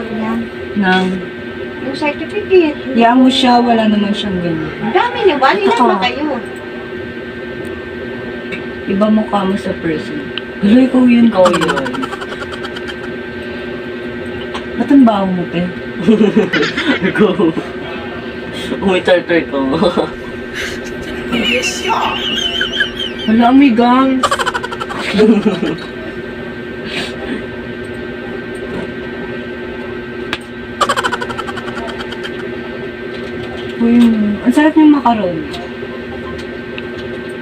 Yan. Nang, Yung certificate. yaan mo siya, wala naman siyang ganyan. Ang dami niyo ba? Ilan ba kayo? Iba mukha mo sa person. Hala, ikaw yun. Ikaw yun. Ba't ang baho mo, te? Ikaw. Umitar-tar ko. Wala, amigang. Uy, ang sarap ng macaron.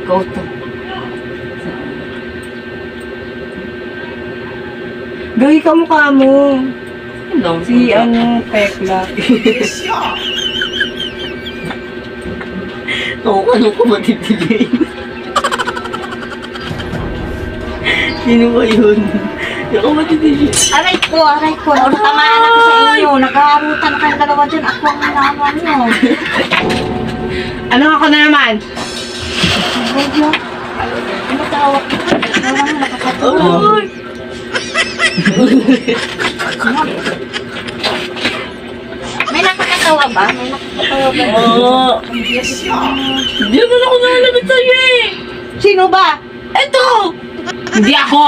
Ikaw to. Gawin ka mukha mo. Ano? Si Tekla. Oo, anong kumatitigay? Sino ba yun? Yung kumatitigay. Aray ko. Tamaan ako sa inyo. Nagkaharutan kayong dalawa dyan. Ako ang nalaman nyo. Ano ako na naman? Medyo. Ano tawag? Wala mo nakakatuwa. Ay! May nakakatawa ba? May nakakatawa ba? Oo. Hindi naman ako nalabit sa'yo eh. Sino ba? Ito! Hindi ako!